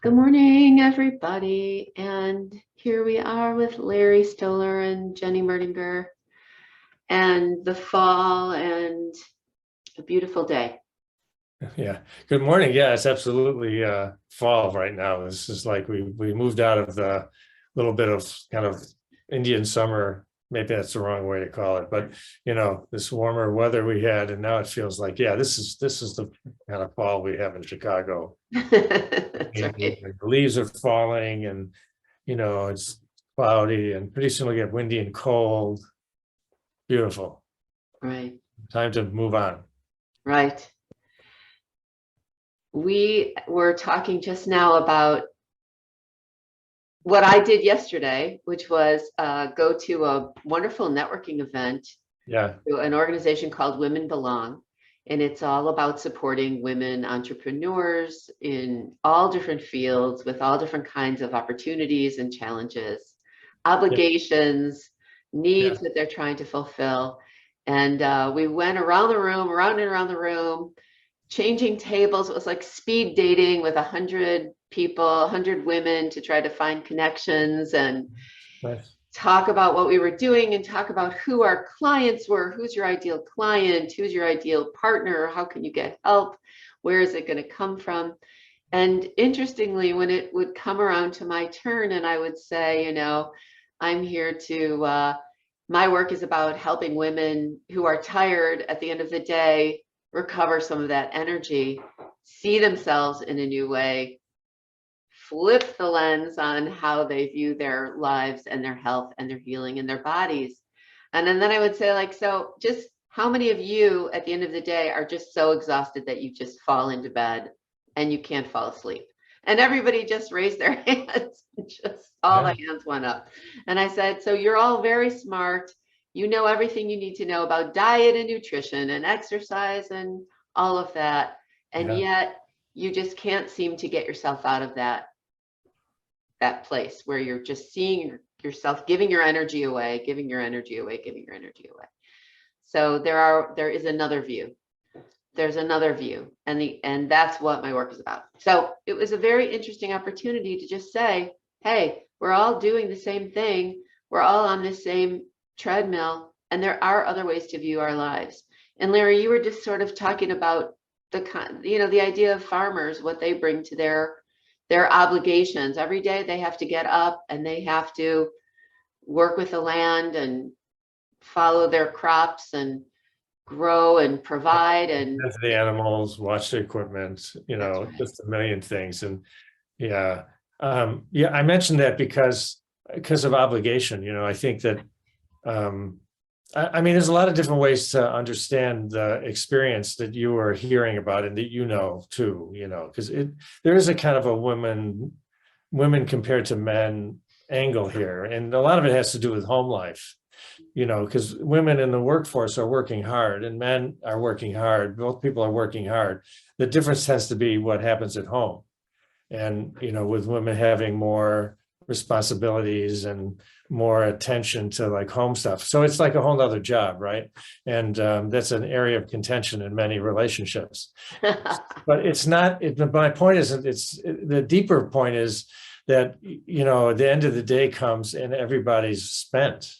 Good morning, everybody. And here we are with Larry Stoller and Jenny Merdinger and the fall and a beautiful day. Yeah. Good morning. Yeah, it's absolutely fall right now. This is like we moved out of the little bit of kind of Indian summer. Maybe that's the wrong way to call it, but this warmer weather we had, and now it feels like, yeah, this is the kind of fall we have in Chicago. That's And right. the leaves are falling, and it's cloudy, and pretty soon we'll get windy and cold. Beautiful. Right, Time to move on. right. We were talking just now about what I did yesterday, which was go to a wonderful networking event Yeah. to an organization called Women Belong. And it's all about supporting women entrepreneurs in all different fields with all different kinds of opportunities and challenges, Yeah. obligations, Yeah. needs that they're trying to fulfill. And we went around the room, around and around the room, changing tables. It was like speed dating with 100 people, 100 women to try to find connections and Nice. talk about what we were doing and talk about who our clients were, who's your ideal client, who's your ideal partner, how can you get help, where is it going to come from. And interestingly, when it would come around to my turn and I would say, I'm here to my work is about helping women who are tired at the end of the day recover some of that energy, see themselves in a new way, flip the lens on how they view their lives and their health and their healing and their bodies. And then I would say, like, so just how many of you at the end of the day are just so exhausted that you just fall into bed and you can't fall asleep? And everybody just raised their hands, just all the Yeah. hands went up. And I said, so you're all very smart. You know everything you need to know about diet and nutrition and exercise and all of that. And Yeah. yet you just can't seem to get yourself out of that place where you're just seeing yourself giving your energy away, giving your energy away, giving your energy away. So there is another view. There's another view, and that's what my work is about. So it was a very interesting opportunity to just say, hey, we're all doing the same thing. We're all on the same treadmill, and there are other ways to view our lives. And Larry, you were just sort of talking about the idea of farmers, what they bring to their obligations. Every day they have to get up and they have to work with the land and follow their crops and grow and provide. And That's the animals, watch the equipment, that's right. just a million things. And yeah. Yeah, I mentioned that because of obligation. I think that I mean, there's a lot of different ways to understand the experience that you are hearing about and that too, because there is a kind of a women compared to men angle here. And a lot of it has to do with home life, because women in the workforce are working hard and men are working hard. Both people are working hard. The difference tends to be what happens at home. And, with women having more responsibilities and more attention to like home stuff. So it's like a whole nother job, right? And that's an area of contention in many relationships. But it's not, my point isn't, the deeper point is that, at the end of the day comes and everybody's spent.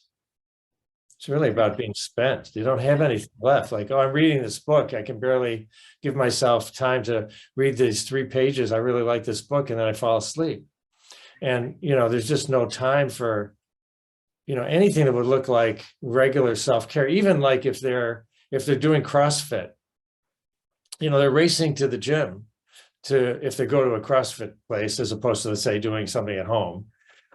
It's really about being spent. You don't have anything left. Like, oh, I'm reading this book. I can barely give myself time to read these 3 pages. I really like this book. And then I fall asleep. And, there's just no time for, anything that would look like regular self-care, even like if they're doing CrossFit, they're racing to the gym if they go to a CrossFit place, as opposed to, let's say, doing something at home.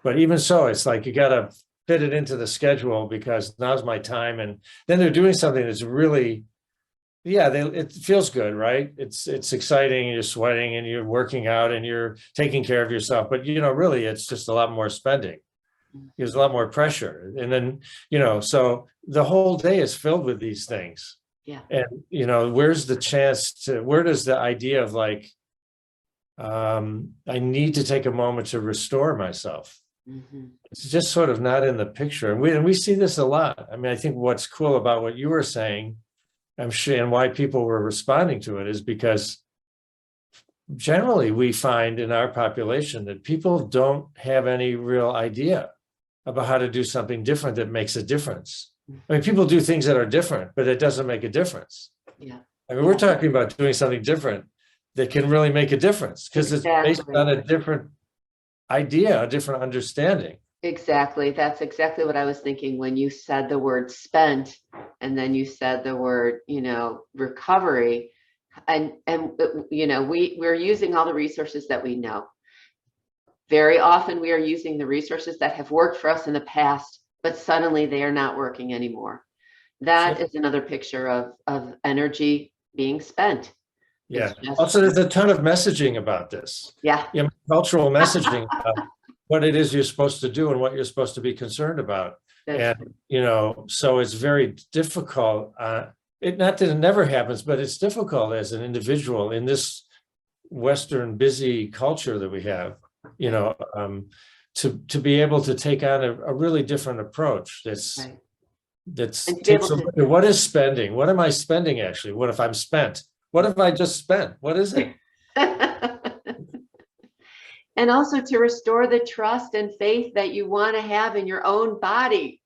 But even so, it's like, you got to fit it into the schedule because now's my time. And then they're doing something that's really, yeah, it feels good, right? It's exciting, and you're sweating and you're working out and you're taking care of yourself. But, really, it's just a lot more spending. There's a lot more pressure. And then, so the whole day is filled with these things. Yeah. And, where's the chance where does the idea of like, I need to take a moment to restore myself. Mm-hmm. It's just sort of not in the picture. And we see this a lot. I mean, I think what's cool about what you were saying, I'm sure, and why people were responding to it is because generally we find in our population that people don't have any real idea about how to do something different that makes a difference. I mean, people do things that are different, but it doesn't make a difference. Yeah. I mean, we're talking about doing something different that can really make a difference because it's based Exactly. on a different idea, a different understanding. Exactly. That's exactly what I was thinking when you said the word spent and then you said the word, recovery. And we're using all the resources that we know. Very often we are using the resources that have worked for us in the past, but suddenly they are not working anymore. That Sure. is another picture of energy being spent. Yeah. It's just, Also, there's a ton of messaging about this. yeah. Yeah, cultural messaging about what it is you're supposed to do and what you're supposed to be concerned about. That's And, so it's very difficult. Not that it never happens, but it's difficult as an individual in this Western busy culture that we have, to be able to take on a really different approach right. that's And to be takes able a look at what is spending, what am I spending actually? What if I'm spent? What if I just spent? What is it? and also to restore the trust and faith that you want to have in your own body.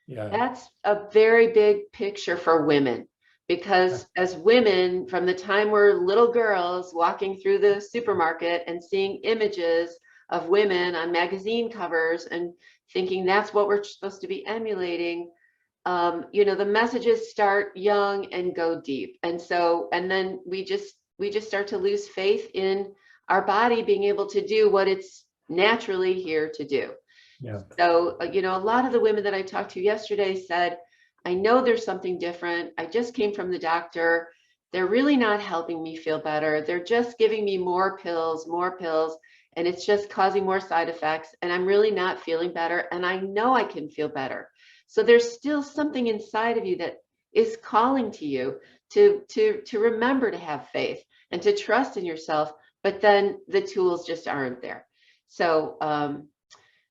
Yeah. That's a very big picture for women, because as women, from the time we're little girls walking through the supermarket and seeing images of women on magazine covers and thinking that's what we're supposed to be emulating, the messages start young and go deep. And then we just start to lose faith in our body being able to do what it's naturally here to do. Yeah. So, a lot of the women that I talked to yesterday said, I know there's something different. I just came from the doctor. They're really not helping me feel better. They're just giving me more pills, and it's just causing more side effects. And I'm really not feeling better. And I know I can feel better. So there's still something inside of you that is calling to you to remember to have faith and to trust in yourself. But then the tools just aren't there. So,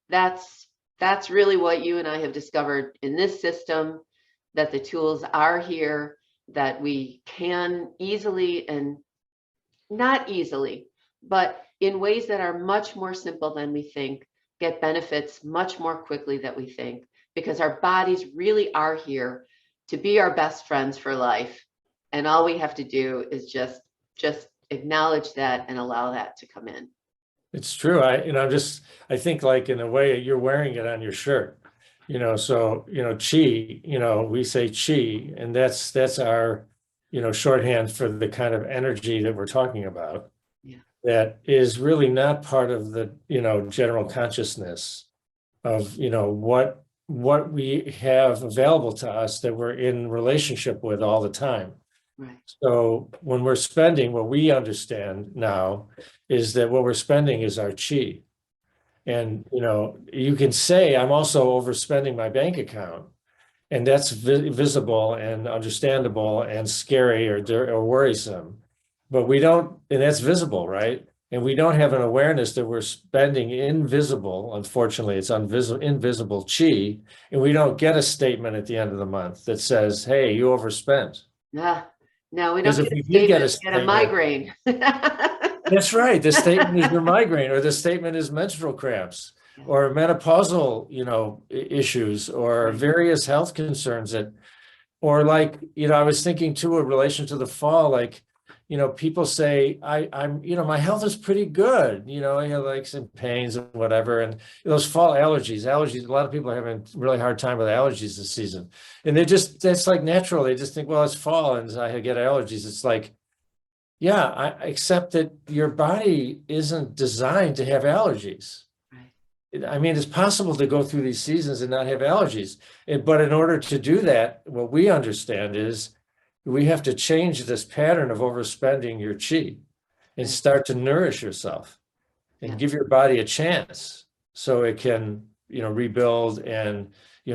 that's really what you and I have discovered in this system, that the tools are here, that we can easily, and not easily, but in ways that are much more simple than we think, get benefits much more quickly than we think, because our bodies really are here to be our best friends for life. And all we have to do is just acknowledge that and allow that to come in. It's true. I think like in a way you're wearing it on your shirt, so, chi, we say chi, and that's our, shorthand for the kind of energy that we're talking about. Yeah. That is really not part of the, general consciousness of, what we have available to us that we're in relationship with all the time. Right. So when we're spending, what we understand now is that what we're spending is our chi. And, you can say, I'm also overspending my bank account. And that's visible and understandable and scary or worrisome. But we don't, and that's visible, right? And we don't have an awareness that we're spending invisible. Unfortunately, it's invisible chi. And we don't get a statement at the end of the month that says, hey, you overspent. No, we Because don't if we get did a get a statement, get a statement, migraine. that's right. The statement is your migraine, or the statement is menstrual cramps, or menopausal, issues, or various health concerns or like, I was thinking too, in relation to the fall, like, people say, I'm, my health is pretty good, I have like some pains and whatever. And those fall allergies, a lot of people are having a really hard time with allergies this season. And that's like natural. They just think, well, it's fall and I get allergies. It's like, yeah, except that your body isn't designed to have allergies. Right. I mean, it's possible to go through these seasons and not have allergies. But in order to do that, what we understand is we have to change this pattern of overspending your chi and start to nourish yourself and give your body a chance so it can, rebuild and,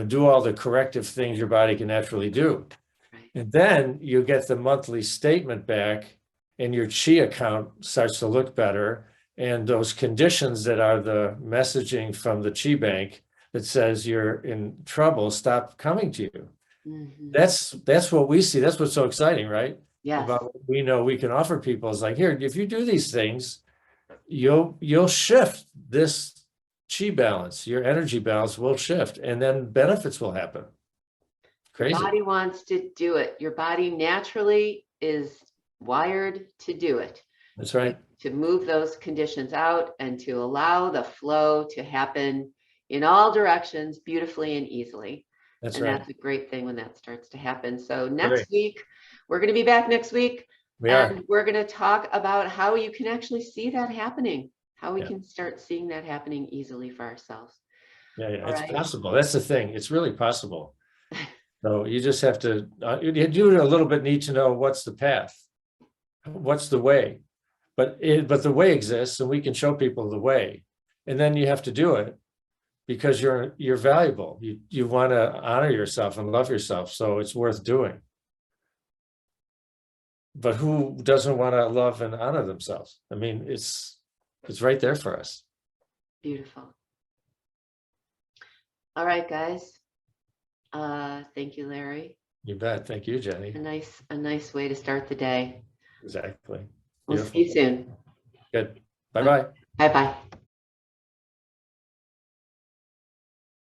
do all the corrective things your body can naturally do. Right. And then you get the monthly statement back and your chi account starts to look better. And those conditions that are the messaging from the chi bank that says you're in trouble, stop coming to you. Mm-hmm. That's what we see. That's what's so exciting, right? Yes. about what we know we can offer people. Is like, here, if you do these things, you'll shift this chi balance, your energy balance will shift, and then benefits will happen. Your Crazy. body wants to do it. Your body naturally is wired to do it, That's right. to move those conditions out and to allow the flow to happen in all directions beautifully and easily. That's And right. that's a great thing when that starts to happen. So next Great. week, we're going to be back next week. We are. And we're going to talk about how you can actually see that happening, how we Yeah. can start seeing that happening easily for ourselves. Yeah, All it's right. possible. That's the thing. It's really possible. So you just have to, you do a little bit need to know what's the path, what's the way, but the way exists, and we can show people the way, and then you have to do it because you're valuable. You want to honor yourself and love yourself, so it's worth doing. But who doesn't want to love and honor themselves? I mean, it's right there for us. Beautiful. All right, guys. Thank you, Larry. You bet. Thank you, Jenny. A nice way to start the day. Exactly. We'll Beautiful. see you soon. Good. Bye-bye. Bye-bye.